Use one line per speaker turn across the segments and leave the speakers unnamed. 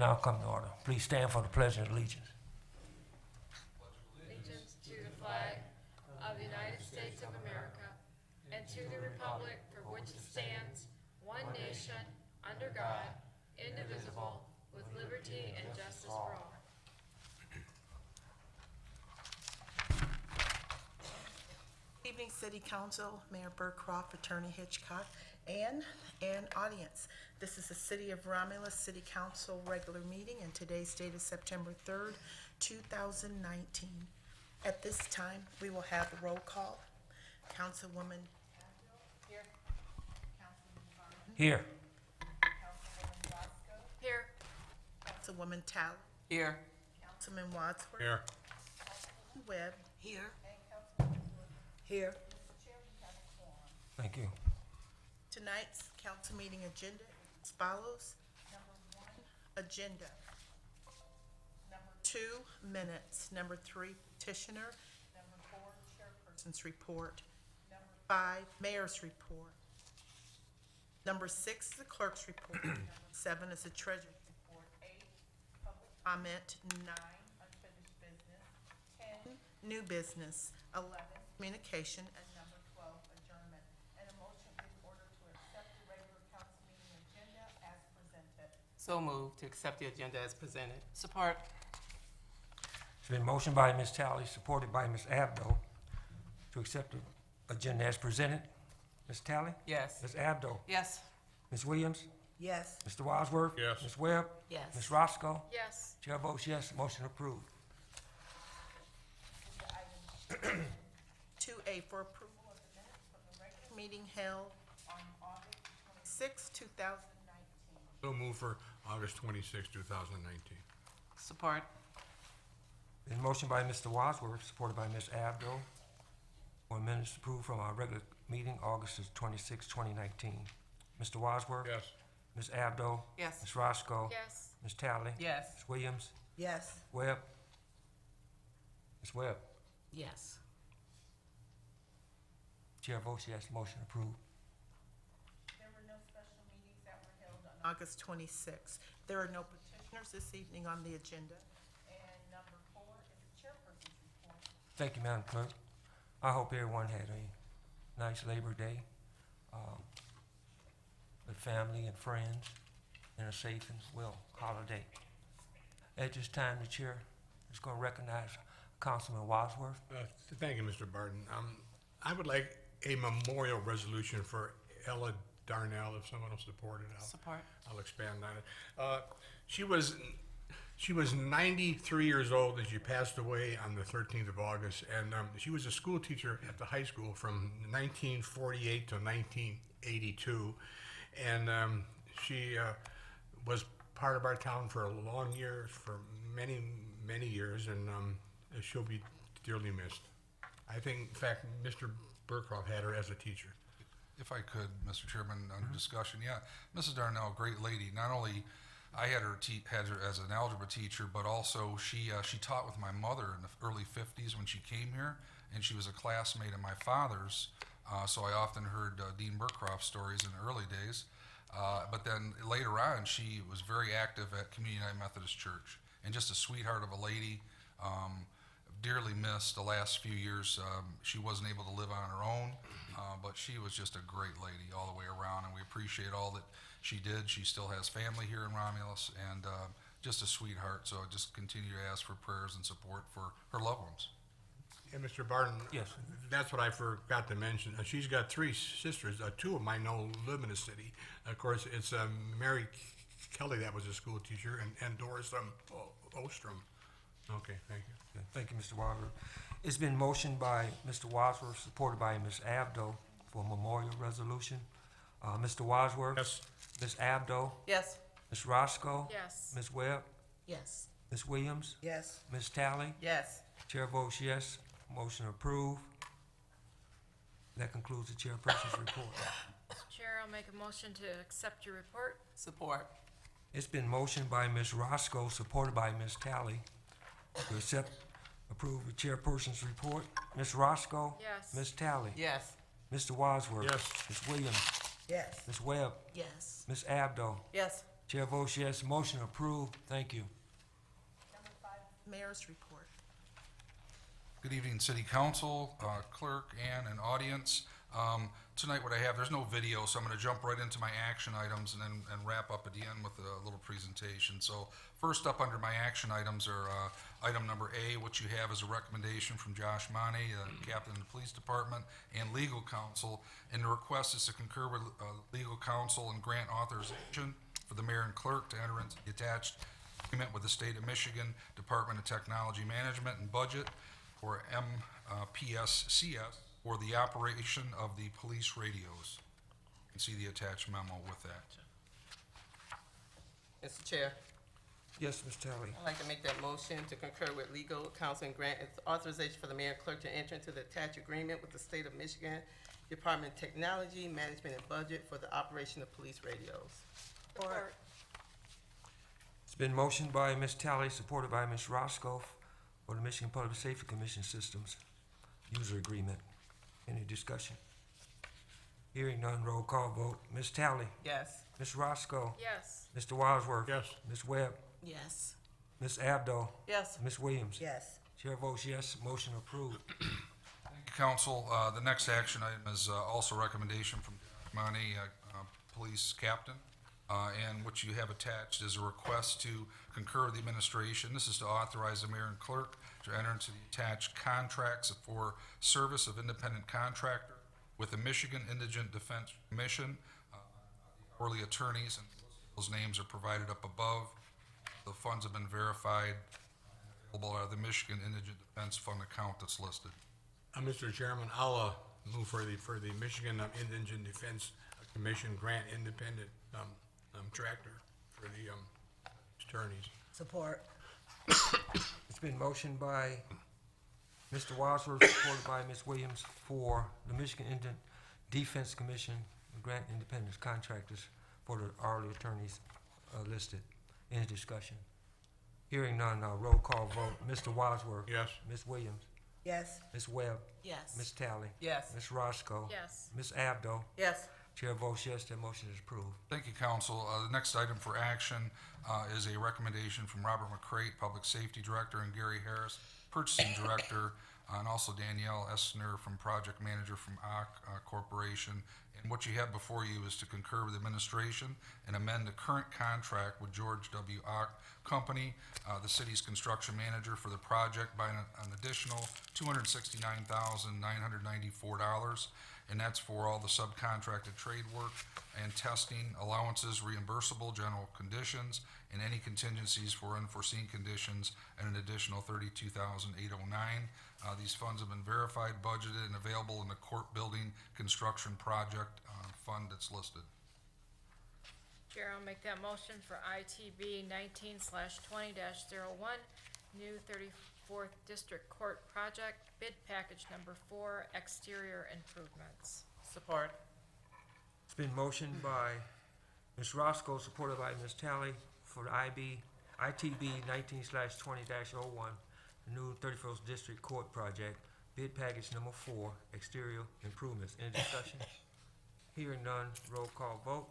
now come to order. Please stand for the Pledge of Allegiance.
Allegiance to the flag of the United States of America and to the republic for which it stands, one nation, under God, indivisible, with liberty and justice for all.
Evening, City Council, Mayor Burcroft, Attorney Hitchcock, and audience. This is the City of Romulus City Council regular meeting, and today's date is September 3rd, 2019. At this time, we will have a roll call. Councilwoman here. Councilman Barton.
Here.
Councilwoman Roscoe.
Here.
Councilwoman Talley.
Here.
Councilman Wadsworth.
Here.
Councilwoman Webb.
Here.
And Councilman Wood.
Here.
Mr. Chair, we have a quorum.
Thank you.
Tonight's council meeting agenda is as follows. Number 1, agenda. Number 2, minutes. Number 3, petitioner. Number 4, chairperson's report. Number 5, mayor's report. Number 6 is the clerk's report. Number 7 is the treasurer's report. 8, public comment. 9, unfinished business. 10, new business. 11, communication. And number 12, adjournment. And a motion in order to accept the regular council meeting agenda as presented.
So moved to accept the agenda as presented. Support.
It's been motioned by Ms. Talley, supported by Ms. Abdo, to accept the agenda as presented. Ms. Talley?
Yes.
Ms. Abdo?
Yes.
Ms. Williams?
Yes.
Mr. Wadsworth?
Yes.
Ms. Webb?
Yes.
Ms. Roscoe?
Yes.
Chair votes yes, motion approved.
2A for approval of the minutes from the regular meeting held on August 26, 2019.
So move for August 26, 2019.
Support.
Been motioned by Mr. Wadsworth, supported by Ms. Abdo, for minutes approved from our regular meeting, August 26, 2019. Mr. Wadsworth?
Yes.
Ms. Abdo?
Yes.
Ms. Roscoe?
Yes.
Ms. Talley?
Yes.
Ms. Williams?
Yes.
Webb? Ms. Webb?
Yes.
Chair votes yes, motion approved.
There were no special meetings that were held on August 26. There are no petitioners this evening on the agenda. And number 4 is the chairperson's report.
Thank you, Madam Clerk. I hope everyone had a nice Labor Day, with family and friends, and a safe and well holiday. At this time, the chair is going to recognize Councilman Wadsworth.
Thank you, Mr. Barton. I would like a memorial resolution for Ella Darnell, if someone will support it.
Support.
I'll expand on it. She was 93 years old and she passed away on the 13th of August. And she was a school teacher at the high school from 1948 to 1982. And she was part of our town for a long years, for many, many years, and she'll be dearly missed. I think, in fact, Mr. Burcroft had her as a teacher.
If I could, Mr. Chairman, under discussion, yeah, Mrs. Darnell, great lady. Not only I had her as an algebra teacher, but also she taught with my mother in the early 50s when she came here, and she was a classmate of my father's. So I often heard Dean Burcroft stories in the early days. But then later on, she was very active at Community United Methodist Church, and just a sweetheart of a lady. Dearly missed the last few years. She wasn't able to live on her own, but she was just a great lady all the way around, and we appreciate all that she did. She still has family here in Romulus, and just a sweetheart. So I just continue to ask for prayers and support for her loved ones.
And Mr. Barton,
Yes.
that's what I forgot to mention. She's got 3 sisters. 2 of mine know live in the city. Of course, it's Mary Kelly, that was a school teacher, and Doris Ostrom. Okay, thank you.
Okay, thank you, Mr. Wadsworth. It's been motioned by Mr. Wadsworth, supported by Ms. Abdo, for a memorial resolution. Mr. Wadsworth?
Yes.
Ms. Abdo?
Yes.
Ms. Roscoe?
Yes.
Ms. Webb?
Yes.
Ms. Williams?
Yes.
Ms. Talley?
Yes.
Chair votes yes, motion approved. That concludes the chairperson's report.
Chair, I'll make a motion to accept your report.
Support.
It's been motioned by Ms. Roscoe, supported by Ms. Talley, to approve the chairperson's report. Ms. Roscoe?
Yes.
Ms. Talley?
Yes.
Mr. Wadsworth?
Yes.
Ms. Williams?
Yes.
Ms. Webb?
Yes.
Ms. Abdo?
Yes.
Chair votes yes, motion approved. Thank you.
Mayor's report.
Good evening, City Council, clerk, and an audience. Tonight what I have, there's no video, so I'm going to jump right into my action items and then wrap up at the end with a little presentation. So first up under my action items are item number A, which you have is a recommendation from Josh Money, Captain of the Police Department, and Legal Counsel. And the request is to concur with Legal Counsel and grant authorization for the mayor and clerk to enter into the attached agreement with the State of Michigan Department of Technology Management and Budget, or MPSCS, for the operation of the police radios. You can see the attached memo with that.
Mr. Chair,
Yes, Ms. Tally.
I'd like to make that motion to concur with legal counsel and grant authorization for the mayor and clerk to enter into the attached agreement with the State of Michigan Department of Technology, Management, and Budget for the operation of police radios.
Support.
It's been motioned by Ms. Tally, supported by Ms. Roscoe, for the Michigan Public Safety Commission Systems User Agreement. Any discussion? Hearing none, roll call vote. Ms. Tally,
Yes.
Ms. Roscoe,
Yes.
Mr. Wadsworth.
Yes.
Ms. Webb,
Yes.
Ms. Abdo,
Yes.
Ms. Williams.
Yes.
Chair votes yes, motion approved.
Council, the next action item is also a recommendation from Monty, Police Captain, and what you have attached is a request to concur with the administration. This is to authorize the mayor and clerk to enter into the attached contracts for service of independent contractor with the Michigan Indigent Defense Commission. Hourly attorneys, and those names are provided up above. The funds have been verified, available out of the Michigan Indigent Defense Fund account that's listed.
Mr. Chairman, I'll move for the Michigan Indigent Defense Commission grant independent tractor for the attorneys.
Support.
It's been motioned by Mr. Wadsworth, supported by Ms. Williams, for the Michigan Indian Defense Commission to grant independent contractors for the hourly attorneys listed. Any discussion? Hearing none, roll call vote. Mr. Wadsworth.
Yes.
Ms. Williams.
Yes.
Ms. Webb.
Yes.
Ms. Tally.
Yes.
Ms. Roscoe.
Yes.
Ms. Abdo.
Yes.
Chair votes yes, that motion is approved.
Thank you, Council. The next item for action is a recommendation from Robert McCrate, Public Safety Director, and Gary Harris, Purchasing Director, and also Danielle Essner from Project Manager from OC Corporation. And what you have before you is to concur with administration and amend the current contract with George W. Ock Company, the city's construction manager for the project, by an additional $269,994. And that's for all the subcontracted trade work and testing, allowances, reimbursable general conditions, and any contingencies for unforeseen conditions, and an additional $32,809. These funds have been verified, budgeted, and available in the court building construction project fund that's listed.
Chair, I'll make that motion for ITB 19/20-01, new 34th District Court Project, bid package number 4, exterior improvements.
Support.
It's been motioned by Ms. Roscoe, supported by Ms. Tally, for the ITB 19/20-01, the new 31st District Court Project, bid package number 4, exterior improvements. Any discussion? Hearing none, roll call vote.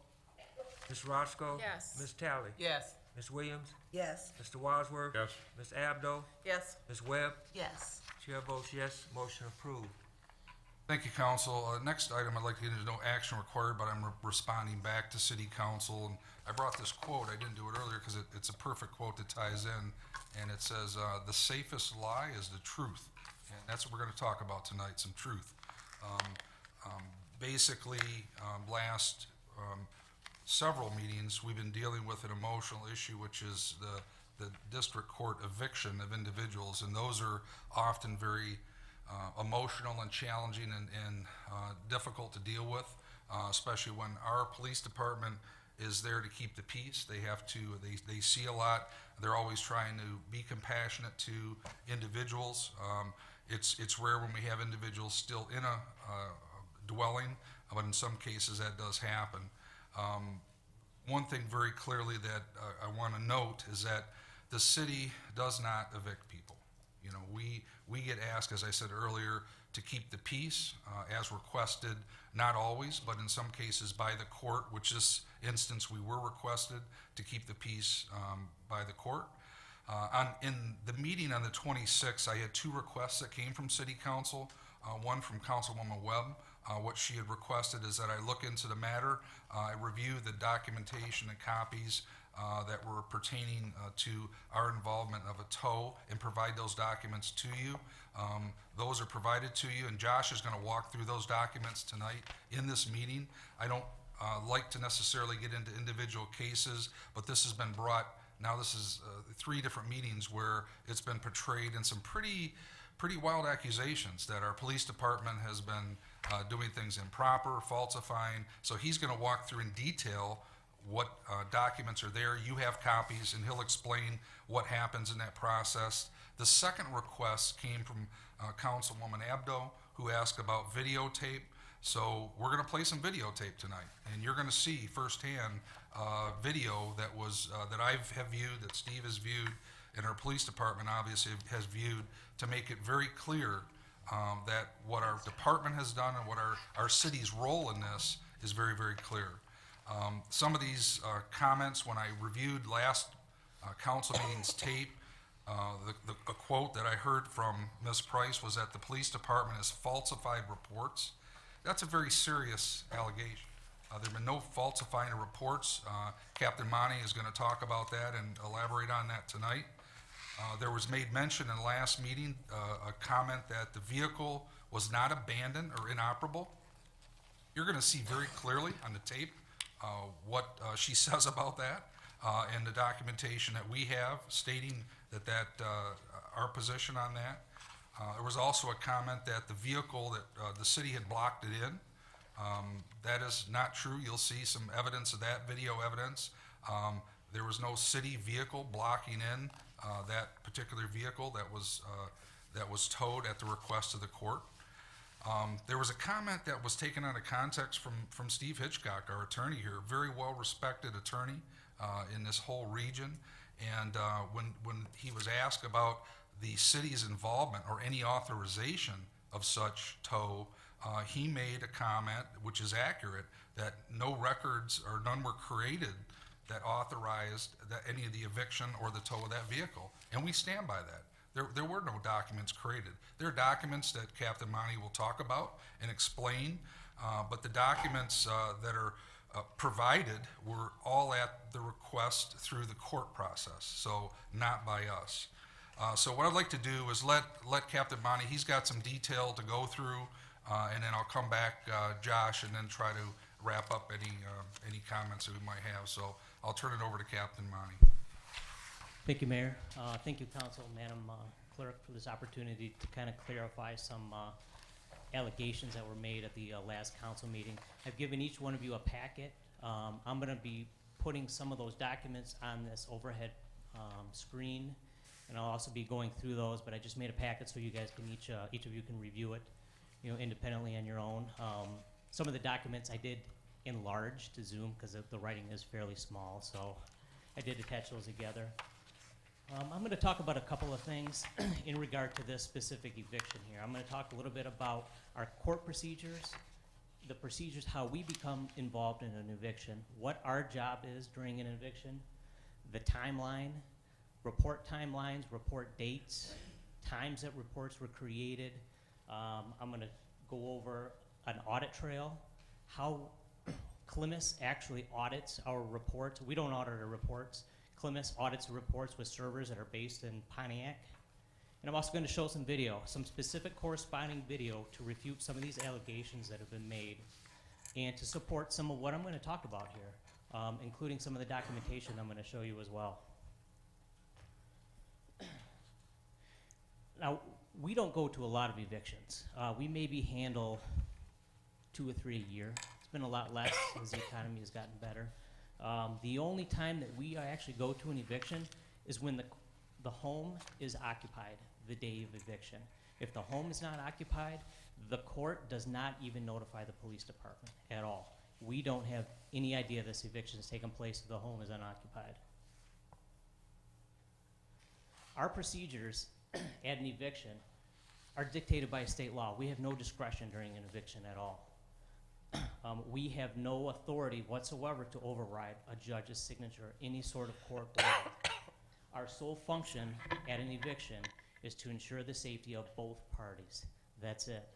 Ms. Roscoe?
Yes.
Ms. Tally?
Yes.
Ms. Williams?
Yes.
Mr. Wadsworth?
Yes.
Ms. Abdo?
Yes.
Ms. Webb?
Yes.
Chair votes yes, motion approved.
Thank you, Council. Next item, I'd like to get into no action required, but I'm responding back to City Council. And I brought this quote, I didn't do it earlier because it's a perfect quote that ties in. And it says, the safest lie is the truth. And that's what we're gonna talk about tonight, some truth. Basically, last several meetings, we've been dealing with an emotional issue, which is the district court eviction of individuals. And those are often very emotional and challenging and difficult to deal with, especially when our police department is there to keep the peace. They have to, they see a lot. They're always trying to be compassionate to individuals. It's rare when we have individuals still in a dwelling, but in some cases that does happen. One thing very clearly that I want to note is that the city does not evict people. You know, we get asked, as I said earlier, to keep the peace as requested, not always, but in some cases by the court, which this instance we were requested to keep the peace by the court. In the meeting on the 26th, I had two requests that came from City Council, one from Councilwoman Webb. What she had requested is that I look into the matter, I review the documentation and copies that were pertaining to our involvement of a tow and provide those documents to you. Those are provided to you, and Josh is going to walk through those documents tonight in this meeting. I don't like to necessarily get into individual cases, but this has been brought, now this is 3 different meetings where it's been portrayed in some pretty wild accusations that our police department has been doing things improper, falsifying. So he's going to walk through in detail what documents are there. You have copies, and he'll explain what happens in that process. The second request came from Councilwoman Abdo, who asked about videotape. So we're going to play some videotape tonight, and you're going to see firsthand video that was that I have viewed, that Steve has viewed, and our police department obviously has viewed, to make it very clear that what our department has done and what our city's role in this is very, very clear. Some of these comments, when I reviewed last council meeting's tape, a quote that I heard from Ms. Price was that the police department has falsified reports. That's a very serious allegation. There have been no falsifying of reports. Captain Monty is going to talk about that and elaborate on that tonight. There was made mention in the last meeting, a comment that the vehicle was not abandoned or inoperable. You're going to see very clearly on the tape what she says about that and the documentation that we have stating that our position on that. There was also a comment that the vehicle that the city had blocked it in. That is not true. You'll see some evidence of that, video evidence. There was no city vehicle blocking in that particular vehicle that was towed at the request of the court. There was a comment that was taken out of context from Steve Hitchcock, our attorney here, very well-respected attorney in this whole region. And when he was asked about the city's involvement or any authorization of such tow, he made a comment, which is accurate, that no records or none were created that authorized any of the eviction or the tow of that vehicle. And we stand by that. There were no documents created. There are documents that Captain Monty will talk about and explain, but the documents that are provided were all at the request through the court process, so not by us. So what I'd like to do is let Captain Monty, he's got some detail to go through, and then I'll come back, Josh, and then try to wrap up any comments that we might have. So I'll turn it over to Captain Monty.
Thank you, Mayor. Thank you, Council, Madam Clerk, for this opportunity to kind of clarify some allegations that were made at the last council meeting. I've given each one of you a packet. I'm going to be putting some of those documents on this overhead screen, and I'll also be going through those, but I just made a packet so you guys can, each of you can review it, independently on your own. Some of the documents I did enlarge to zoom because the writing is fairly small, so I did attach those together. I'm going to talk about a couple of things in regard to this specific eviction here. I'm going to talk a little bit about our court procedures, the procedures, how we become involved in an eviction, what our job is during an eviction, the timeline, report timelines, report dates, times that reports were created. I'm going to go over an audit trail, how CLMIS actually audits our reports. We don't audit our reports. CLMIS audits the reports with servers that are based in Pontiac. And I'm also going to show some video, some specific corresponding video to refute some of these allegations that have been made and to support some of what I'm going to talk about here, including some of the documentation I'm going to show you as well. Now, we don't go to a lot of evictions. We maybe handle 2 or 3 a year. It's been a lot less as the economy has gotten better. The only time that we actually go to an eviction is when the home is occupied the day of eviction. If the home is not occupied, the court does not even notify the police department at all. We don't have any idea this eviction has taken place if the home is unoccupied. Our procedures at an eviction are dictated by state law. We have no discretion during an eviction at all. We have no authority whatsoever to override a judge's signature or any sort of court order. Our sole function at an eviction is to ensure the safety of both parties. That's it.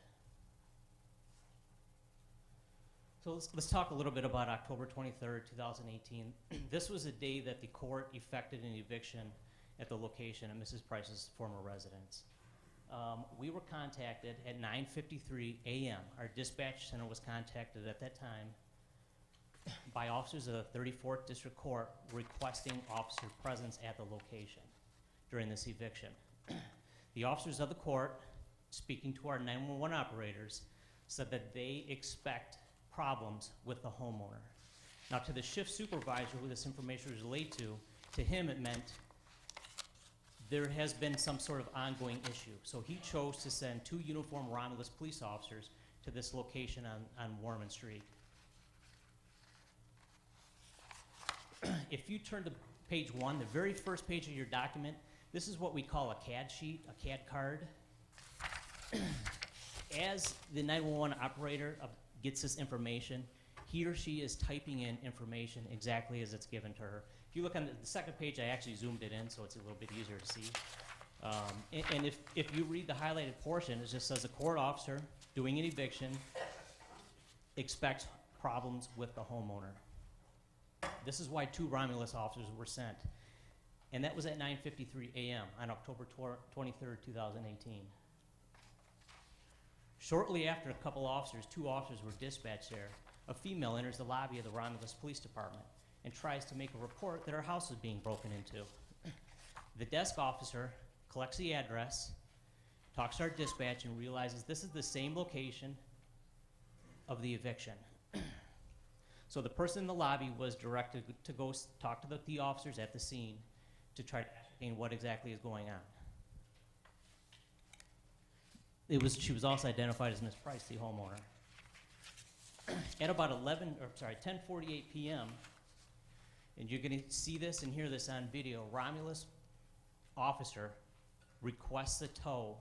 So let's talk a little bit about October 23rd, 2018. This was the day that the court effected an eviction at the location of Mrs. Price's former residence. We were contacted at 9:53 a.m. Our dispatch center was contacted at that time by officers of the 34th District Court requesting officer presence at the location during this eviction. The officers of the court, speaking to our 911 operators, said that they expect problems with the homeowner. Now, to the shift supervisor who this information was relayed to him it meant there has been some sort of ongoing issue. So he chose to send 2 uniformed Romulus police officers to this location on Warman Street. If you turn to page 1, the very first page of your document, this is what we call a CAD sheet, a CAD card. As the 911 operator gets this information, he or she is typing in information exactly as it's given to her. If you look on the second page, I actually zoomed it in so it's a little bit easier to see. And if you read the highlighted portion, it just says a court officer doing an eviction expects problems with the homeowner. This is why 2 Romulus officers were sent. And that was at 9:53 a.m. on October 23rd, 2018. Shortly after a couple officers, 2 officers were dispatched there, a female enters the lobby of the Romulus Police Department and tries to make a report that her house is being broken into. The desk officer collects the address, talks to our dispatch, and realizes this is the same location of the eviction. So the person in the lobby was directed to go talk to the officers at the scene to try to ascertain what exactly is going on. She was also identified as Ms. Price, the homeowner. At about 10:48 p.m., and you're going to see this and hear this on video, Romulus officer requests a tow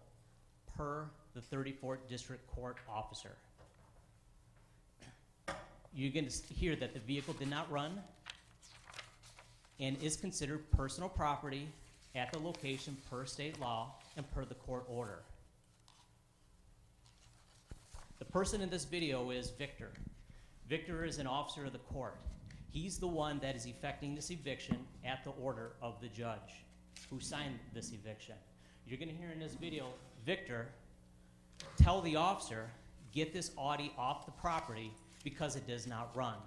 per the 34th District Court officer. You're going to hear that the vehicle did not run and is considered personal property at the location per state law and per the court order. The person in this video is Victor. Victor is an officer of the court. He's the one that is effecting this eviction at the order of the judge who signed this eviction. You're going to hear in this video, Victor tell the officer, get this Audi off the property because it does not run.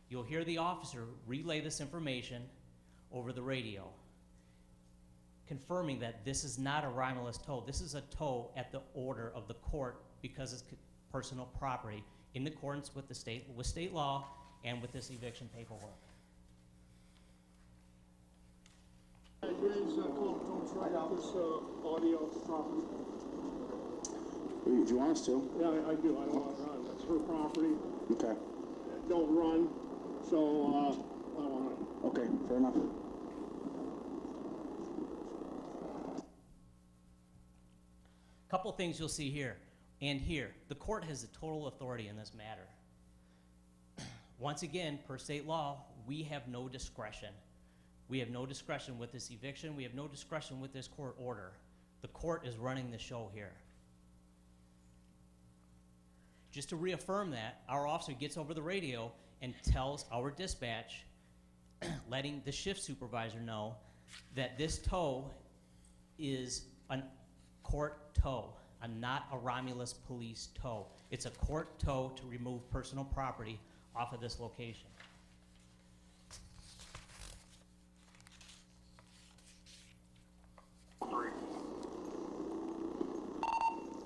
You'll hear the officer relay this information over the radio, confirming that this is not a Romulus tow. This is a tow at the order of the court because it's personal property in accordance with state law and with this eviction paperwork.
Graves called to try out this audio off the property.
Do you want us to?
Yeah, I do. I don't want to run. That's her property.
Okay.
Don't run, so I don't want to.
Okay, fair enough.
Couple things you'll see here and here. The court has the total authority in this matter. Once again, per state law, we have no discretion. We have no discretion with this eviction. We have no discretion with this court order. The court is running the show here. Just to reaffirm that, our officer gets over the radio and tells our dispatch, letting the shift supervisor know that this tow is a court tow, not a Romulus police tow. It's a court tow to remove personal property off of this location.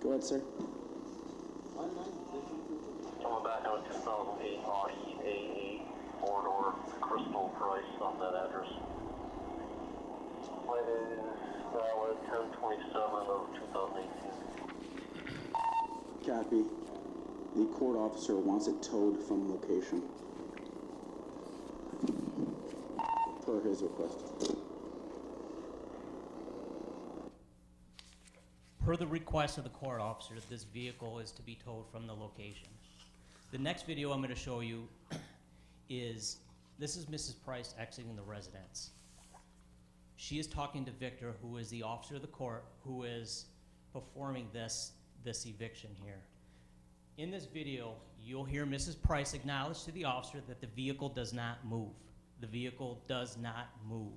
Go ahead, sir.
Coming back on 2008 Audi A8 four-door Crystal Price on that address. It is valid 10/27/2018.
Copy. The court officer wants it towed from location. Per his request.
Per the request of the court officer, this vehicle is to be towed from the location. The next video I'm going to show you is, this is Mrs. Price exiting the residence. She is talking to Victor, who is the officer of the court, who is performing this eviction here. In this video, you'll hear Mrs. Price acknowledge to the officer that the vehicle does not move. The vehicle does not move.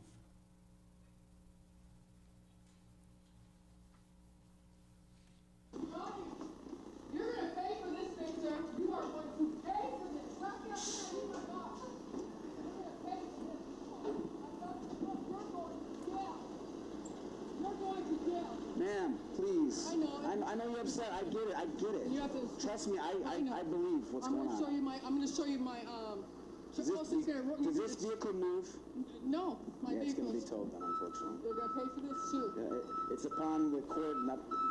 You're going to pay for this, Victor. You are going to pay for this. Let me up here. Oh, my God. You're going to pay for this. You're going to jail. You're going to jail.
Ma'am, please.
I know.
I know you're upset. I get it. I get it.
You have to
Trust me.
I know.
I believe what's
I'm
going
going to show
on.
you my. I'm going to show you my.
Does this vehicle move?
No, my
Yeah, it's
vehicle.
going to be towed then, unfortunately.
They're going to pay for this too.
Yeah, it's upon the court.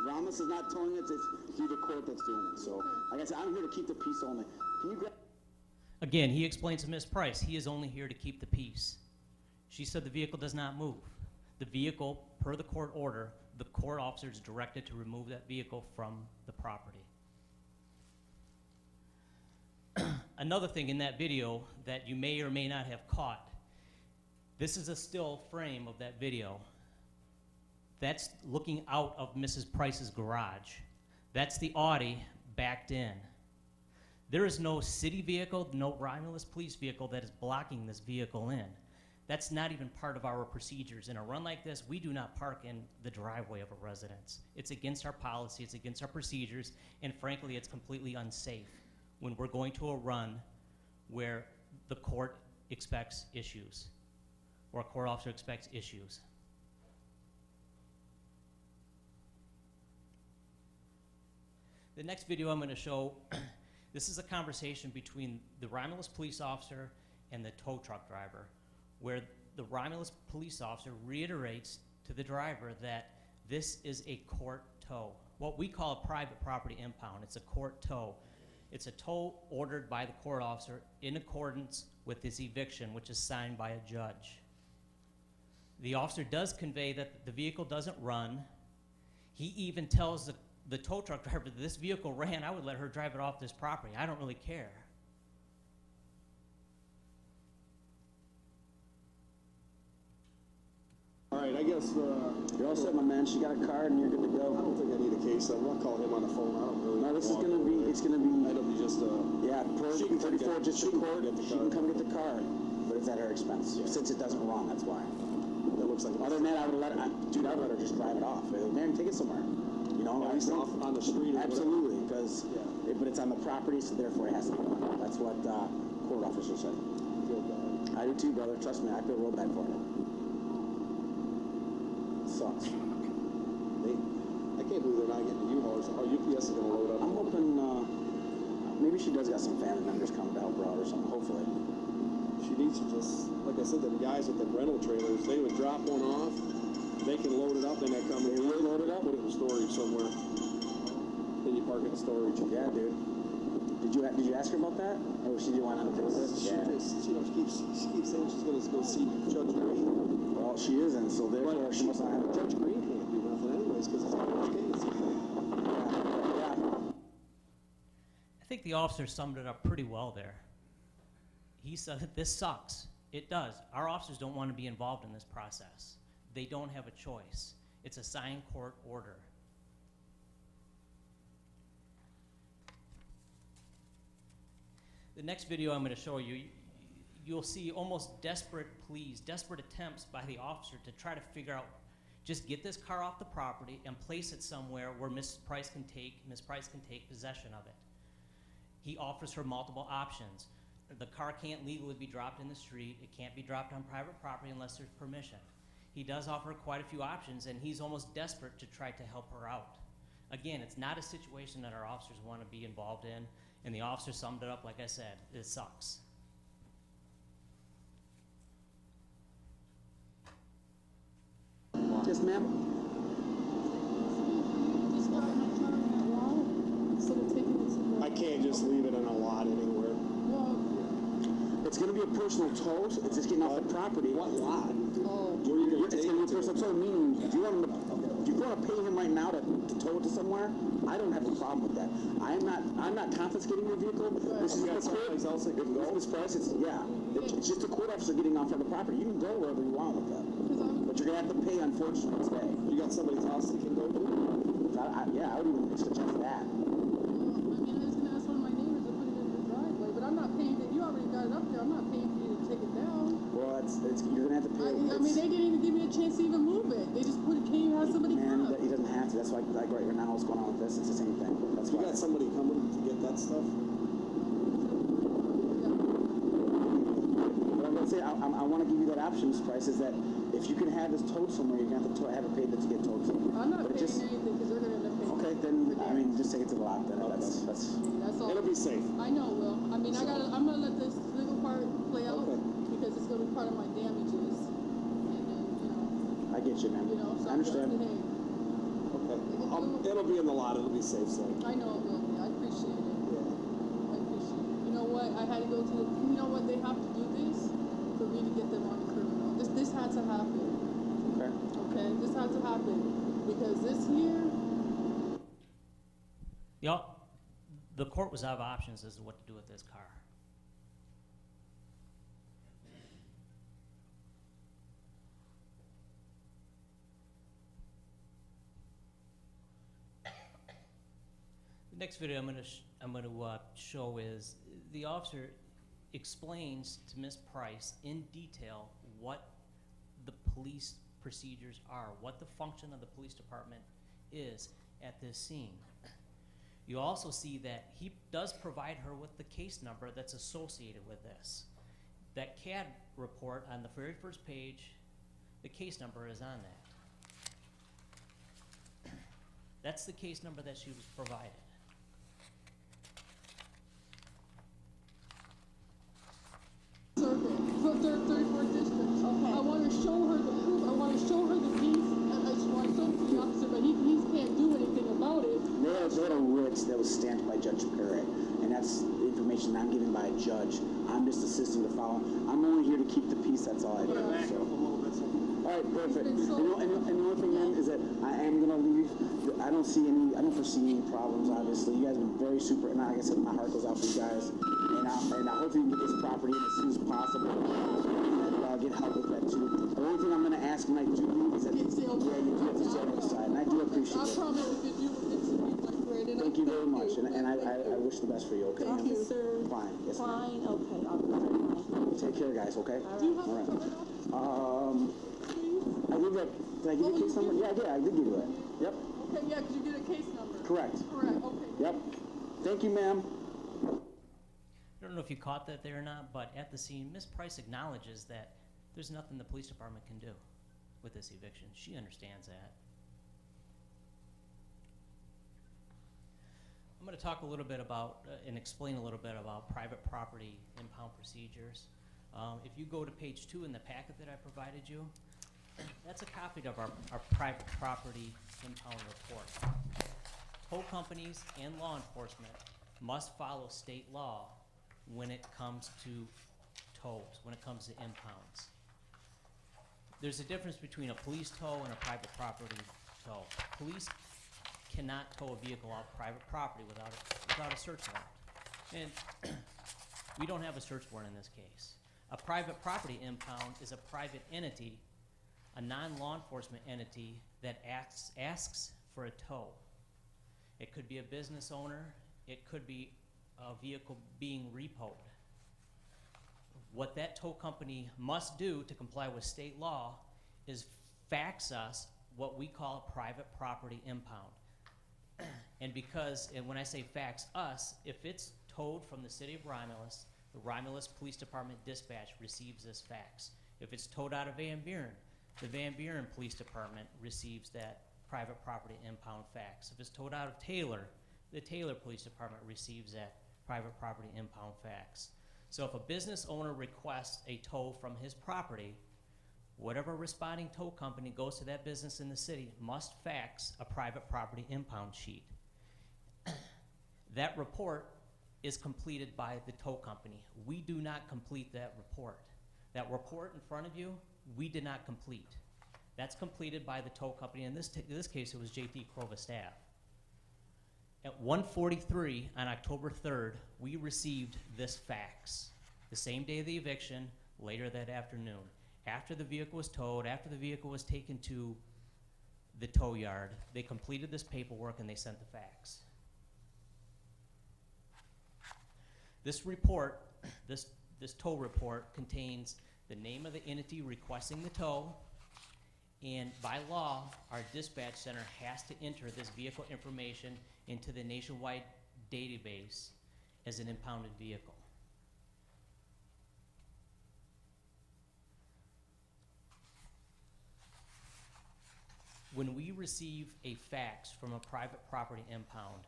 Romulus is not towing it. It's through the court that's doing it. So, like I said, I'm here to keep the peace only. Can you grab?
Again, he explains to Ms. Price, he is only here to keep the peace. She said the vehicle does not move. The vehicle, per the court order, the court officer is directed to remove that vehicle from the property. Another thing in that video that you may or may not have caught, this is a still frame of that video. That's looking out of Mrs. Price's garage. That's the Audi backed in. There is no city vehicle, no Romulus police vehicle that is blocking this vehicle in. That's not even part of our procedures. In a run like this, we do not park in the driveway of a residence. It's against our policy, it's against our procedures, and frankly, it's completely unsafe when we're going to a run where the court expects issues, or a court officer expects issues. The next video I'm going to show, this is a conversation between the Romulus police officer and the tow truck driver, where the Romulus police officer reiterates to the driver that this is a court tow. What we call a private property impound. It's a court tow. It's a tow ordered by the court officer in accordance with this eviction, which is signed by a judge. The officer does convey that the vehicle doesn't run. He even tells the tow truck driver that this vehicle ran, I would let her drive it off this property. I don't really care.
All right, I guess,
You're all set, my man. She got a card and you're good to
I
go.
don't think I need a case. I'm not calling him on the phone. I don't really.
No, this is
want
gonna be, it's gonna be,
It'll be just,
yeah, per
She can come
34
get-
district
she can
court,
come get the
she can
card.
come get the card, but it's at her expense,
Yeah.
since it doesn't run, that's why.
that looks like.
Other than that, I would let her, dude, I'd let her just drive it off. Man, take it somewhere. You know,
At least
I think-
off on the street or whatever.
Absolutely, because,
Yeah.
but it's on the property, so therefore it has to be run. That's what, court officer said.
Feel bad.
I do too, brother. Trust me, I feel real bad for you. Sucks.
I can't believe they're not getting the U-Hauls. Our UPS is gonna load up.
I'm hoping, maybe she does got some family members coming to help her out or something, hopefully.
She needs to just, like I said, the guys with the rental trailers, they would drop one off, they can load it up, then they come in,
They load it up?
put it in storage somewhere. Then you park it in storage.
Yeah, dude. Did you ask her about that? Or she didn't want to fix it?
She
Yeah.
just, she keeps saying she's gonna go see Judge Green.
Well, she isn't, so therefore
But
she must not have it.
Judge Green can't do nothing anyways, because it's not his case.
Yeah.
I think the officer summed it up pretty well there. He said that this sucks. It does. Our officers don't want to be involved in this process. They don't have a choice. It's a signed court order. The next video I'm going to show you, you'll see almost desperate pleas, desperate attempts by the officer to try to figure out, just get this car off the property and place it somewhere where Ms. Price can take possession of it. He offers her multiple options. The car can't legally be dropped in the street. It can't be dropped on private property unless there's permission. He does offer quite a few options, and he's almost desperate to try to help her out. Again, it's not a situation that our officers want to be involved in, and the officer summed it up like I said, it sucks.
Yes, ma'am?
Just got my car in that lot instead of taking it to the.
I can't just leave it in a lot anywhere.
Well,
It's gonna be a personal tow, so it's just getting off the property.
What lot?
Oh,
Where are you gonna
It's
take
gonna
it
be a personal
to?
tow, meaning, if you want to pay him right now to tow it to somewhere, I don't have a problem with that. I'm not confiscating your vehicle. This is
You got someplace else that can go?
This price, it's just a court officer getting off on the property. You can go wherever you want with that. But you're gonna have to pay, unfortunately, today.
You got somebody's house that can go to?
I would even suggest that.
I mean, I was gonna ask one of my neighbors to put it in the driveway, but I'm not paying that. You already got it up there. I'm not paying for you to take it down.
Well, you're gonna have to pay.
I mean, they didn't even give me a chance to even move it. They just put it. Can you have somebody
Man,
come?
he doesn't have to. That's why, like right now, what's going on with this? It's the same thing. That's
You
why.
got somebody coming to get that stuff?
But I'm gonna say, I want to give you that option, Ms. Price, is that if you can have this towed somewhere, you're gonna have to have it paid to get towed somewhere.
I'm not
But
paying
just,
anything because they're gonna end up paying.
okay, then I mean, just take it to the lot. Then that's.
That's all.
It'll be safe.
I know it will. I mean, I'm gonna let this legal part play out
Okay.
because it's gonna be part of my damages. And then,
I get you, man.
so
I understand.
Hey,
Okay. It'll be in the lot. It'll be safe, so.
I know it will be. I appreciate it.
Yeah.
I appreciate it. You know what? I had to go to the. You know what? They have to do this for me to get them on the criminal. This had to happen.
Okay.
Okay. This had to happen because this here.
The court was out of options as to what to do with this car. The next video I'm going to show is the officer explains to Ms. Price in detail what the police procedures are, what the function of the police department is at this scene. You also see that he does provide her with the case number that's associated with this. That CAD report on the very first page, the case number is on that. That's the case number that she was provided.
Circle, 34th district. Okay. I want to show her the proof. I want to show her the case. I just want to show it to the officer, but he can't do anything about it.
They had a writ that was stamped by Judge Perret, and that's information I'm given by a judge. I'm just assisting to follow. I'm only here to keep the peace. That's all I do.
Back
So.
up a little bit.
All right, perfect.
It's been so-
And the only thing then is that I am gonna leave. I don't foresee any problems. Obviously, you guys have been very super. And like I said, my heart goes out for you guys. And I hope you can get this property in as soon as possible. And I'll get help with that too. The only thing I'm gonna ask when I do leave is that
Get sale
yeah, you do have to sell on the side, and I do appreciate
I
it.
promise if you it's my friend. And
Thank you very much, and I wish the best for you. Okay.
Thank you, sir.
Fine. Yes, ma'am.
Fine, okay, I'll be fine.
Take care, guys. Okay.
Do you have
All
a
right.
card?
I gave that. Did I give you a case number? Yeah, I did. I did give you that. Yep.
Okay, yeah, because you get a case number.
Correct.
Correct, okay.
Yep. Thank you, ma'am.
I don't know if you caught that there or not, but at the scene, Ms. Price acknowledges that there's nothing the police department can do with this eviction. She understands that. I'm going to talk a little bit about and explain a little bit about private property impound procedures. If you go to page 2 in the packet that I provided you, that's a copy of our private property impound report. Tow companies and law enforcement must follow state law when it comes to tows, when it comes to impounds. There's a difference between a police tow and a private property tow. Police cannot tow a vehicle off private property without a search warrant. And we don't have a search warrant in this case. A private property impound is a private entity, a non-law enforcement entity that asks for a tow. It could be a business owner, it could be a vehicle being repoed. What that tow company must do to comply with state law is fax us what we call a private property impound. And when I say fax us, if it's towed from the city of Romulus, the Romulus Police Department dispatch receives this fax. If it's towed out of Van Buren, the Van Buren Police Department receives that private property impound fax. If it's towed out of Taylor, the Taylor Police Department receives that private property impound fax. So if a business owner requests a tow from his property, whatever responding tow company goes to that business in the city must fax a private property impound sheet. That report is completed by the tow company. We do not complete that report. That report in front of you, we did not complete. That's completed by the tow company. In this case, it was JT Crova staff. At 1:43 on October 3rd, we received this fax. The same day of the eviction, later that afternoon. After the vehicle was towed, after the vehicle was taken to the tow yard, they completed this paperwork and they sent the fax. This report, this tow report contains the name of the entity requesting the tow, and by law, our dispatch center has to enter this vehicle information into the nationwide database as an impounded vehicle. When we receive a fax from a private property impound,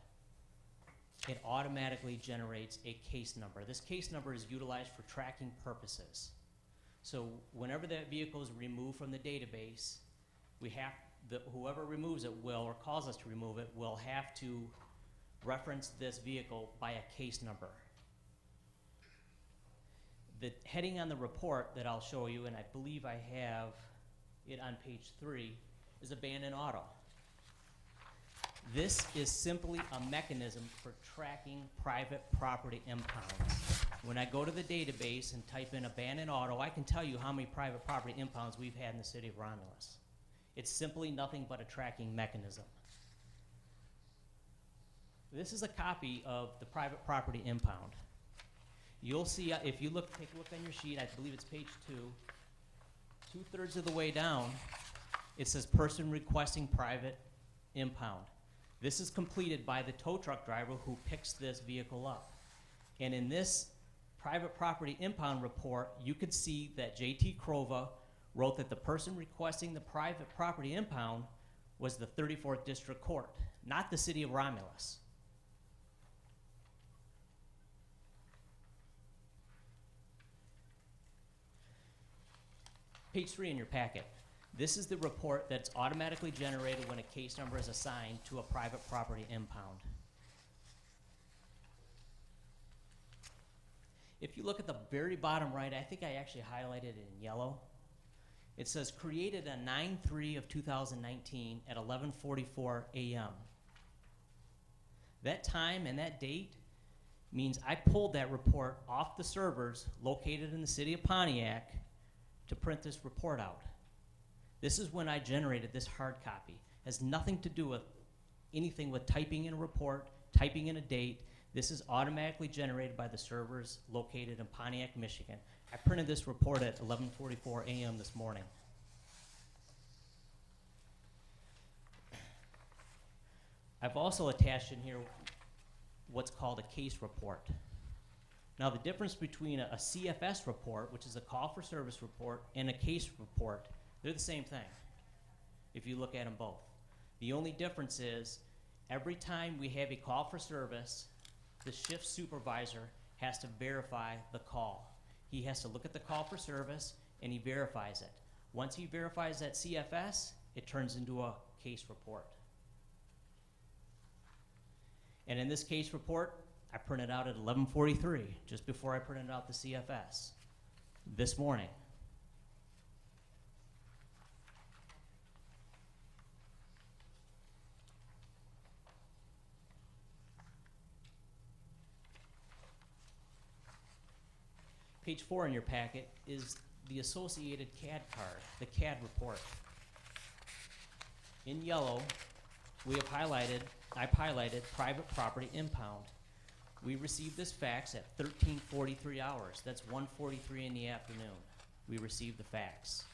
it automatically generates a case number. This case number is utilized for tracking purposes. So whenever that vehicle is removed from the database, whoever removes it will, or calls us to remove it, will have to reference this vehicle by a case number. The heading on the report that I'll show you, and I believe I have it on page 3, is abandoned auto. This is simply a mechanism for tracking private property impounds. When I go to the database and type in abandoned auto, I can tell you how many private property impounds we've had in the city of Romulus. It's simply nothing but a tracking mechanism. This is a copy of the private property impound. You'll see, if you take a look on your sheet, I believe it's page 2, 2/3 of the way down, it says person requesting private impound. This is completed by the tow truck driver who picks this vehicle up. And in this private property impound report, you could see that JT Crova wrote that the person requesting the private property impound was the 34th District Court, not the city of Romulus. Page 3 in your packet. This is the report that's automatically generated when a case number is assigned to a private property impound. If you look at the very bottom right, I think I actually highlighted it in yellow. It says created on 9/3 of 2019 at 11:44 a.m. That time and that date means I pulled that report off the servers located in the city of Pontiac to print this report out. This is when I generated this hard copy. It has nothing to do with anything with typing in a report, typing in a date. This is automatically generated by the servers located in Pontiac, Michigan. I printed this report at 11:44 a.m. this morning. I've also attached in here what's called a case report. Now the difference between a CFS report, which is a call for service report, and a case report, they're the same thing if you look at them both. The only difference is every time we have a call for service, the shift supervisor has to verify the call. He has to look at the call for service and he verifies it. Once he verifies that CFS, it turns into a case report. And in this case report, I printed out at 11:43, just before I printed out the CFS this morning. Page 4 in your packet is the associated CAD card, the CAD report. In yellow, I've highlighted private property impound. We received this fax at 13:43 hours. That's 1:43 in the afternoon. We received the fax.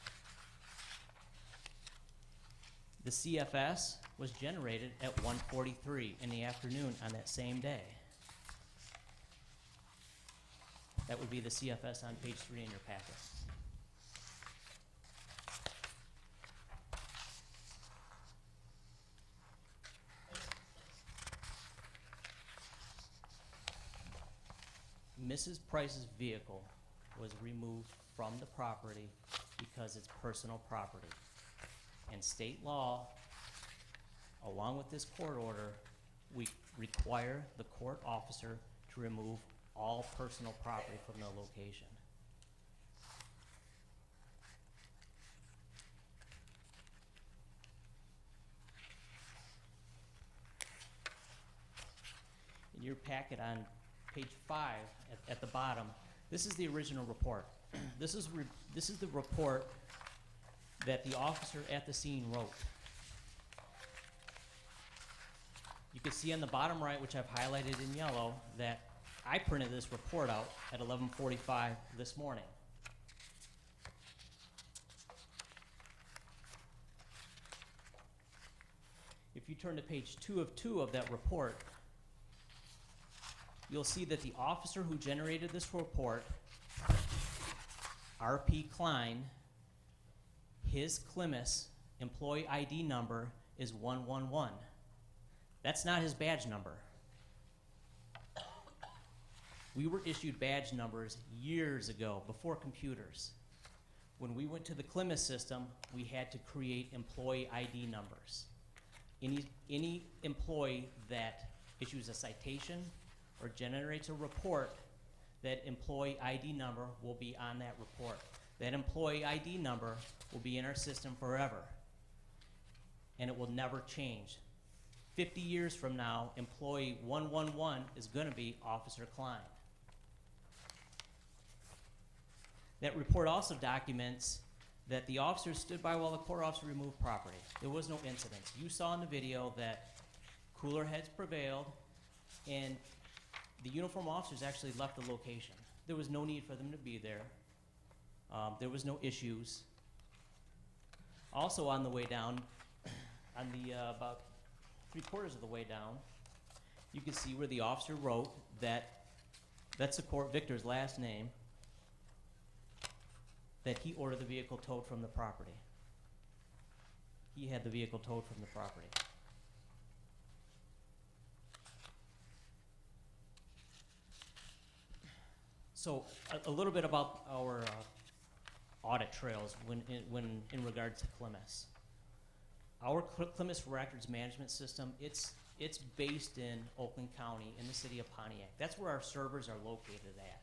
The CFS was generated at 1:43 in the afternoon on that same day. That would be the CFS on page 3 in your packet. Mrs. Price's vehicle was removed from the property because it's personal property. And state law, along with this court order, we require the court officer to remove all personal property from the location. In your packet on page 5, at the bottom, this is the original report. This is the report that the officer at the scene wrote. You can see on the bottom right, which I've highlighted in yellow, that I printed this report out at 11:45 this morning. If you turn to page 2 of that report, you'll see that the officer who generated this report, R.P. Klein, his CLMIS employee ID number is 111. That's not his badge number. We were issued badge numbers years ago, before computers. When we went to the CLMIS system, we had to create employee ID numbers. Any employee that issues a citation or generates a report, that employee ID number will be on that report. That employee ID number will be in our system forever, and it will never change. 50 years from now, employee 111 is going to be Officer Klein. That report also documents that the officer stood by while the court officer removed property. There was no incidents. You saw in the video that cooler heads prevailed, and the uniformed officers actually left the location. There was no need for them to be there. There was no issues. Also on the way down, on the about 3/4 of the way down, you can see where the officer wrote that, that's the court Victor's last name, that he ordered the vehicle towed from the property. He had the vehicle towed from the property. So a little bit about our audit trails when in regards to CLMIS. Our CLMIS records management system, it's based in Oakland County in the city of Pontiac. That's where our servers are located at.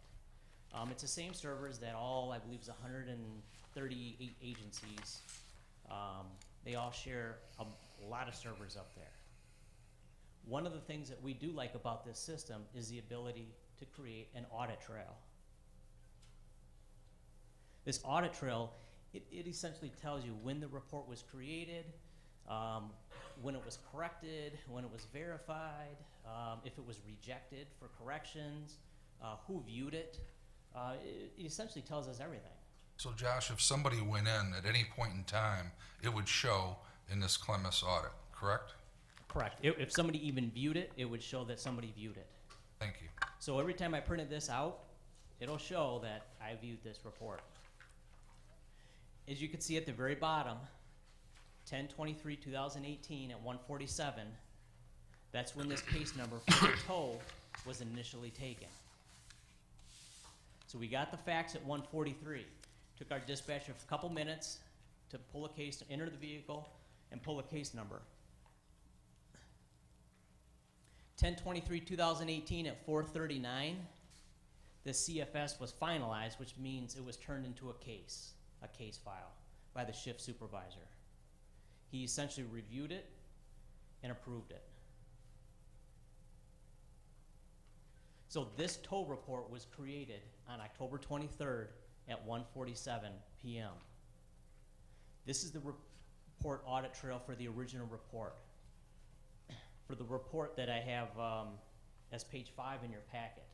It's the same servers that all, I believe, 138 agencies. They all share a lot of servers up there. One of the things that we do like about this system is the ability to create an audit trail. This audit trail, it essentially tells you when the report was created, when it was corrected, when it was verified, if it was rejected for corrections, who viewed it. It essentially tells us everything.
So Josh, if somebody went in at any point in time, it would show in this CLMIS audit, correct?
Correct. If somebody even viewed it, it would show that somebody viewed it.
Thank you.
So every time I printed this out, it'll show that I viewed this report. As you can see at the very bottom, 10/23/2018 at 1:47, that's when this case number for the tow was initially taken. So we got the facts at 1:43. Took our dispatcher a couple minutes to pull a case, to enter the vehicle, and pull a case number. 10/23/2018 at 4:39, the CFS was finalized, which means it was turned into a case file by the shift supervisor. He essentially reviewed it and approved it. So this tow report was created on October 23rd at 1:47 p.m. This is the report audit trail for the original report. For the report that I have as page 5 in your packet.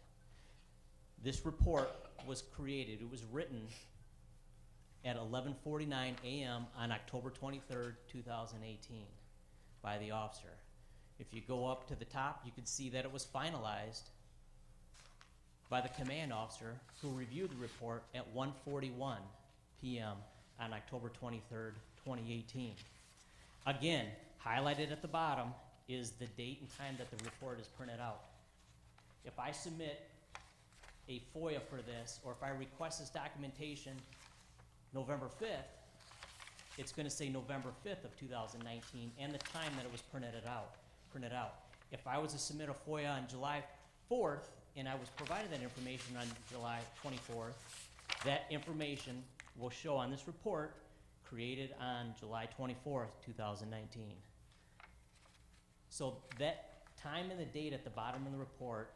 This report was created, it was written at 11:49 a.m. on October 23rd, 2018 by the officer. If you go up to the top, you can see that it was finalized by the command officer who reviewed the report at 1:41 p.m. on October 23rd, 2018. Again, highlighted at the bottom is the date and time that the report is printed out. If I submit a FOIA for this, or if I request this documentation November 5th, it's going to say November 5th of 2019 and the time that it was printed out. If I was to submit a FOIA on July 4th, and I was provided that information on July 24th. That information will show on this report created on July 24th, 2019. So that time and the date at the bottom of the report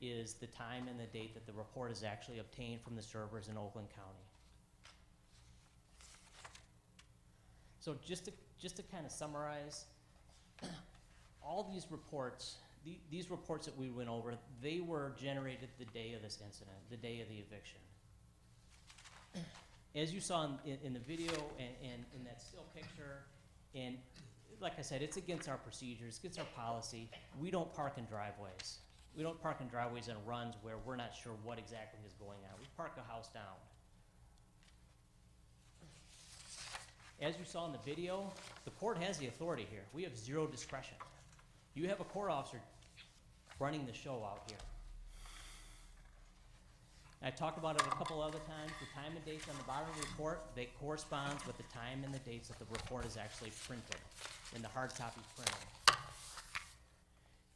is the time and the date that the report is actually obtained from the servers in Oakland County. So just to kind of summarize, all these reports, these reports that we went over, they were generated the day of this incident, the day of the eviction. As you saw in the video and in that still picture, and like I said, it's against our procedures, against our policy. We don't park in driveways. We don't park in driveways and runs where we're not sure what exactly is going on. We park a house down. As you saw in the video, the court has the authority here. We have zero discretion. You have a court officer running the show out here. I talked about it a couple other times. The time and dates on the bottom of the report, they correspond with the time and the dates that the report is actually printed, in the hard copy printed.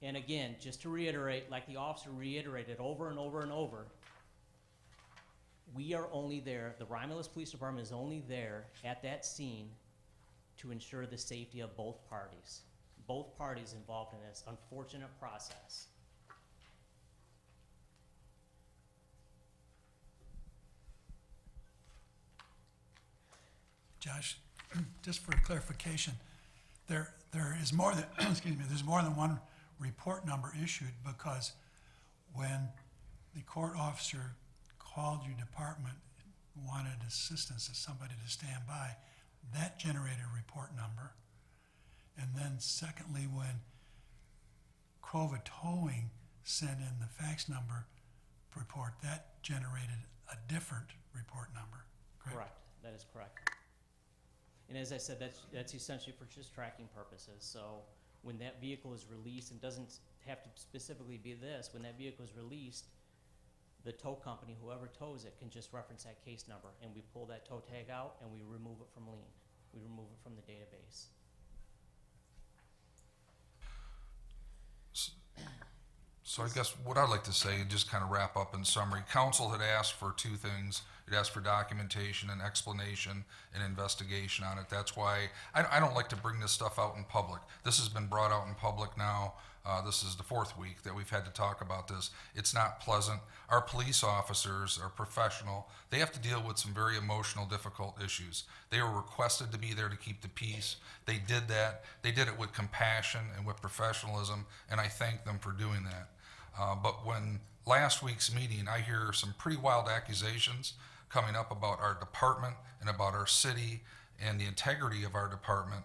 And again, just to reiterate, like the officer reiterated over and over and over, we are only there, the Romulus Police Department is only there at that scene to ensure the safety of both parties involved in this unfortunate process.
Josh, just for clarification, there is more than excuse me, there's more than one report number issued, because when the court officer called your department, wanted assistance of somebody to stand by, that generated a report number. And then secondly, when Crova Towing sent in the fax number report, that generated a different report number, correct?
Correct, that is correct. And as I said, that's essentially for just tracking purposes. So when that vehicle is released, and doesn't have to specifically be this, when that vehicle is released, the tow company, whoever tows it, can just reference that case number, and we pull that tow tag out and we remove it from lien. We remove it from the database.
So I guess what I'd like to say, and just kind of wrap up in summary, council had asked for two things. It asked for documentation and explanation and investigation on it. That's why I don't like to bring this stuff out in public. This has been brought out in public now. This is the fourth week that we've had to talk about this. It's not pleasant. Our police officers are professional. They have to deal with some very emotional, difficult issues. They were requested to be there to keep the peace. They did that. They did it with compassion and with professionalism, and I thank them for doing that. But when last week's meeting, I hear some pretty wild accusations coming up about our department and about our city and the integrity of our department,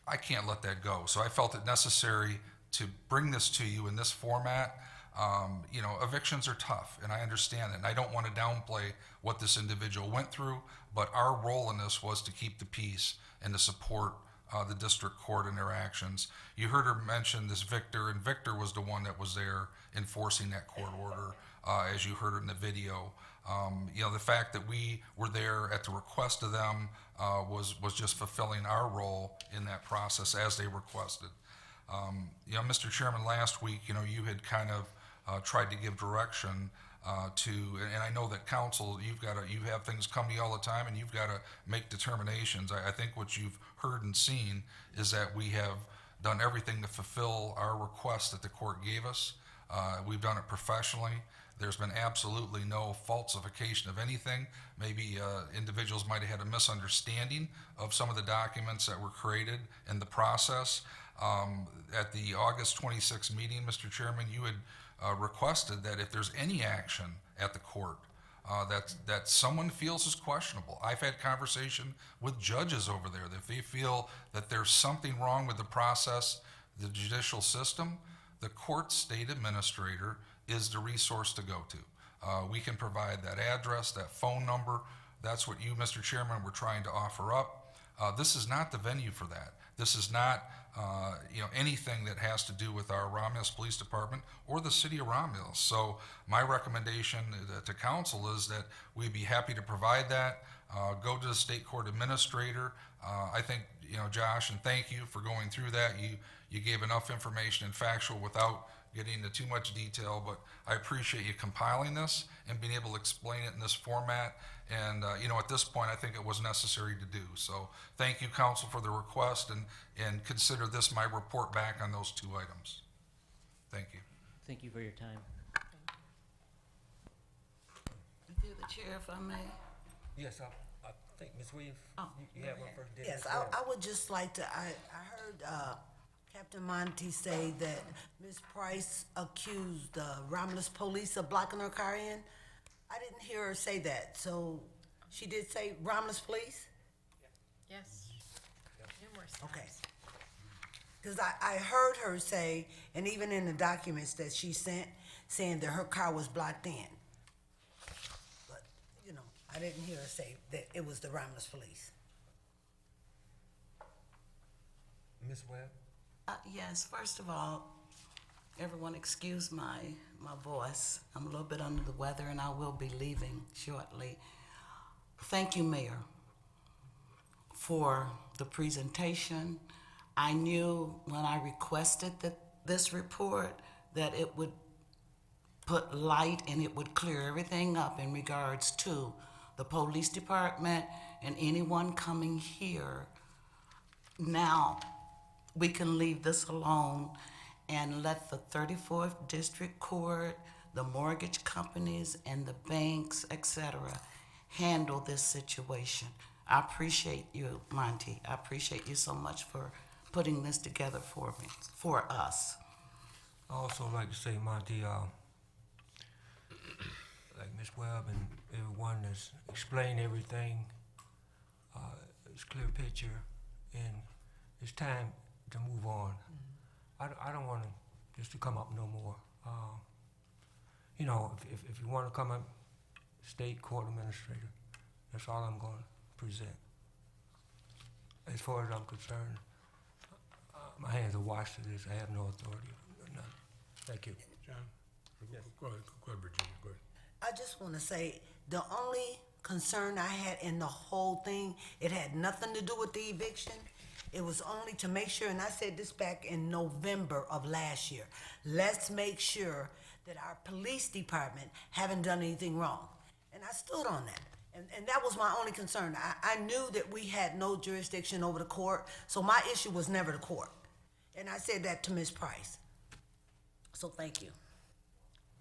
I can't let that go. So I felt it necessary to bring this to you in this format. You know, evictions are tough, and I understand that, and I don't want to downplay what this individual went through, but our role in this was to keep the peace and to support the district court in their actions. You heard her mention this Victor, and Victor was the one that was there enforcing that court order, as you heard in the video. You know, the fact that we were there at the request of them was just fulfilling our role in that process as they requested. You know, Mr. Chairman, last week, you know, you had kind of tried to give direction to, and I know that council, you have things come to you all the time, and you've got to make determinations. I think what you've heard and seen is that we have done everything to fulfill our request that the court gave us. We've done it professionally. There's been absolutely no falsification of anything. Maybe individuals might have had a misunderstanding of some of the documents that were created in the process. At the August 26th meeting, Mr. Chairman, you had requested that if there's any action at the court that someone feels is questionable. I've had conversation with judges over there that if they feel that there's something wrong with the process, the judicial system, the court state administrator is the resource to go to. We can provide that address, that phone number. That's what you, Mr. Chairman, were trying to offer up. This is not the venue for that. This is not you know, anything that has to do with our Romulus Police Department or the city of Romulus. So my recommendation to council is that we'd be happy to provide that. Go to the state court administrator. I think, Josh, and thank you for going through that. You gave enough information and factual without getting into too much detail, but I appreciate you compiling this and being able to explain it in this format. And, at this point, I think it was necessary to do. So thank you, council, for the request, and consider this my report back on those 2 items. Thank you.
Thank you for your time.
Through the chair, if I may.
Yes, I think, Ms. Williams, you have one first.
Yes, I would just like to, I heard Captain Monty say that Ms. Price accused the Romulus police of blocking her car in. I didn't hear her say that, so she did say Romulus police?
Yes. Numerous times.
Okay. Because I heard her say, and even in the documents that she sent, saying that her car was blocked in. But, I didn't hear her say that it was the Romulus police.
Ms. Webb?
Yes, first of all, everyone excuse my voice. I'm a little bit under the weather and I will be leaving shortly. Thank you, Mayor, for the presentation. I knew when I requested this report that it would put light and it would clear everything up in regards to the police department and anyone coming here. Now, we can leave this alone and let the 34th District Court, the mortgage companies, and the banks, etc., handle this situation. I appreciate you, Monty. I appreciate you so much for putting this together for me, for us.
I also like to say, Monty, like Ms. Webb and everyone that's explained everything, it's a clear picture, and it's time to move on. I don't want to just to come up no more. If you want to come up, state court administrator, that's all I'm going to present. As far as I'm concerned, my hands are washed to this. I have no authority. None. Thank you.
John? Go ahead, Virginia, go ahead.
I just want to say, the only concern I had in the whole thing, it had nothing to do with the eviction. It was only to make sure, and I said this back in November of last year, let's make sure that our police department haven't done anything wrong. And I stood on that. And that was my only concern. I knew that we had no jurisdiction over the court, so my issue was never the court. And I said that to Ms. Price. So thank you.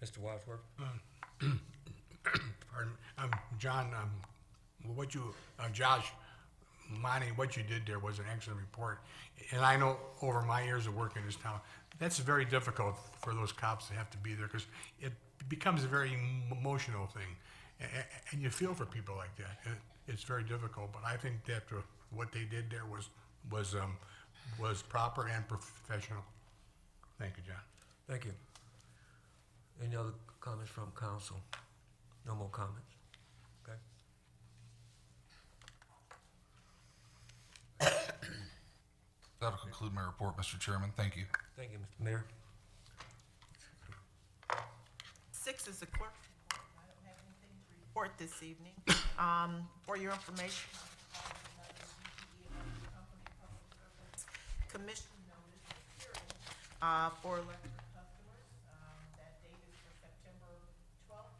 Mr. Wadsworth?
Pardon, John, Josh, Monty, what you did there was an excellent report. And I know over my years of work in this town, that's very difficult for those cops to have to be there because it becomes a very emotional thing. And you feel for people like that. It's very difficult, but I think that what they did there was proper and professional. Thank you, John.
Thank you. Any other comments from council? No more comments? Okay.
That'll conclude my report, Mr. Chairman. Thank you.
Thank you, Mr. Mayor.
6 is the clerk. I don't have anything to report this evening. For your information, commission notice hearing for electric customers. That date is for September 12th,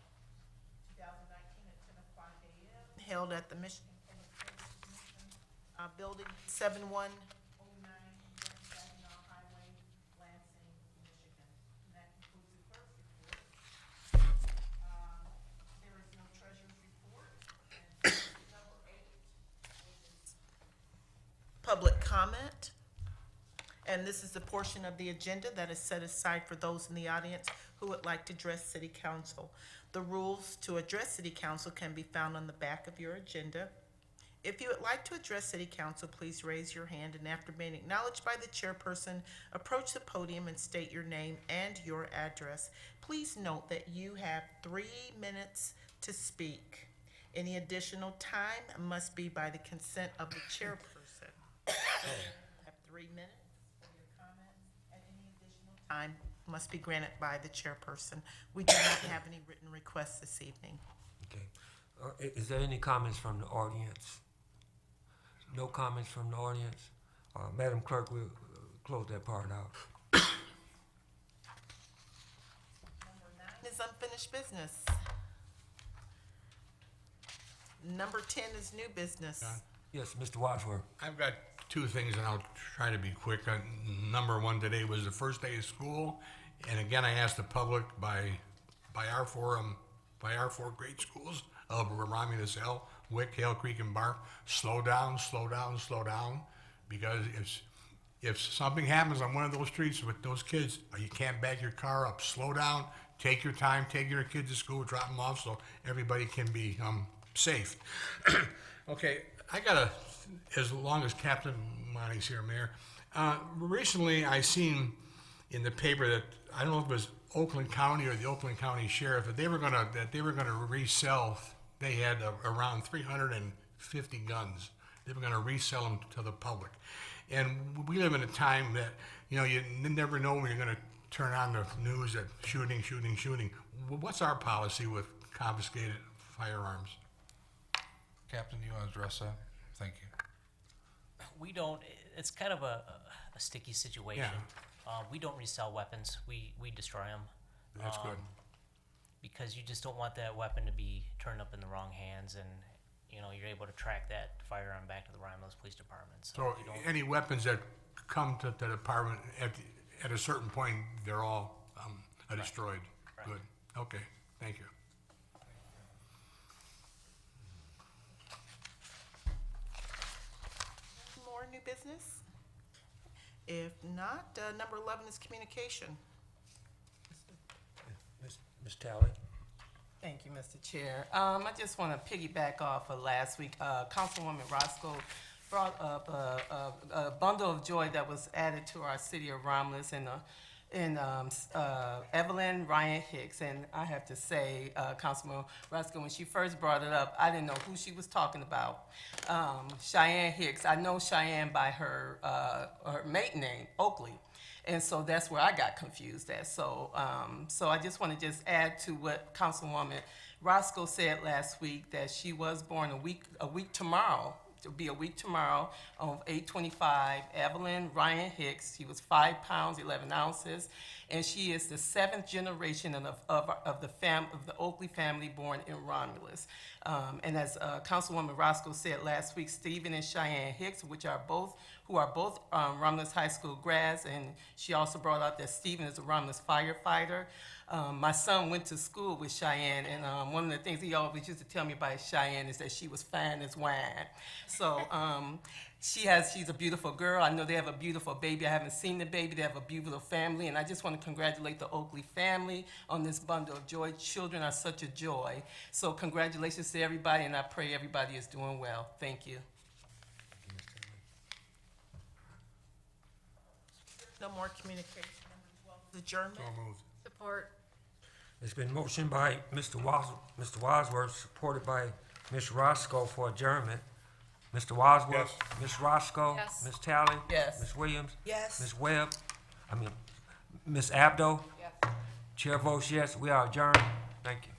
2019 at 10:05 a.m. held at the Michigan Public Service Commission, Building 7109 West Saginaw Highway, Lansing, Michigan. And that concludes the clerk's report. There is no treasurer's report. And number 8 is public comment. And this is the portion of the agenda that is set aside for those in the audience who would like to address City Council. The rules to address City Council can be found on the back of your agenda. If you would like to address City Council, please raise your hand, and after being acknowledged by the chairperson, approach the podium and state your name and your address. Please note that you have 3 minutes to speak. Any additional time must be by the consent of the chairperson. Have 3 minutes for your comments, and any additional time must be granted by the chairperson. We do not have any written requests this evening.
Okay. Is there any comments from the audience? No comments from the audience. Madam Clerk, we'll close that part out.
Number 9 is unfinished business. Number 10 is new business.
John?
Yes, Mr. Wadsworth.
I've got two things, and I'll try to be quick. Number one, today was the first day of school, and again, I asked the public by our four grade schools of Romulus L, Wick, Hale Creek, and Bark, slow down, slow down, slow down, because if something happens on one of those streets with those kids, you can't back your car up. Slow down, take your time, take your kids to school, drop them off, so everybody can be safe. Okay, as long as Captain Monty's here, Mayor, recently I seen in the paper that, I don't know if it was Oakland County or the Oakland County Sheriff, that they were gonna resell, they had around 350 guns. They were gonna resell them to the public. And we live in a time that, you never know when you're gonna turn on the news that shooting. What's our policy with confiscated firearms?
Captain, you want to address that? Thank you.
We don't, it's kind of a sticky situation. We don't resell weapons, we destroy them.
That's good.
Because you just don't want that weapon to be turned up in the wrong hands, and, you're able to track that firearm back to the Romulus Police Department.
So
we don't,
any weapons that come to the department at a certain point, they're all destroyed?
Right.
Good, okay, thank you.
More new business? If not, number 11 is communication.
Ms. Talley?
Thank you, Mr. Chair. I just want to piggyback off of last week. Councilwoman Roscoe brought up a bundle of joy that was added to our city of Romulus and Evelyn Ryan Hicks. And I have to say, Councilwoman Roscoe, when she first brought it up, I didn't know who she was talking about. Cheyenne Hicks. I know Cheyenne by her maiden name, Oakley. And so that's where I got confused at. So I just want to add to what Councilwoman Roscoe said last week, that she was born a week tomorrow. It'll be a week tomorrow on 8/25. Evelyn Ryan Hicks. She was 5 pounds 11 ounces, and she is the 7th generation of the Oakley family born in Romulus. And as Councilwoman Roscoe said last week, Stephen and Cheyenne Hicks, who are both Romulus High School grads, and she also brought out that Stephen is a Romulus firefighter. My son went to school with Cheyenne, and one of the things he always used to tell me about Cheyenne is that she was fine as wine. So she's a beautiful girl. I know they have a beautiful baby. I haven't seen the baby. They have a beautiful family, and I just want to congratulate the Oakley family on this bundle of joy. Children are such a joy. So congratulations to everybody, and I pray everybody is doing well. Thank you.
No more communication. Number 12 is adjournment.
So moved.
Support.
It's been motioned by Mr. Wadsworth, supported by Ms. Roscoe for adjournment. Mr. Wadsworth?
Yes.
Ms. Roscoe?
Yes.
Ms. Talley?
Yes.
Ms. Williams?
Yes.
Ms. Webb? Ms. Abdo?
Yes.
Chair votes yes. We are adjourned. Thank you.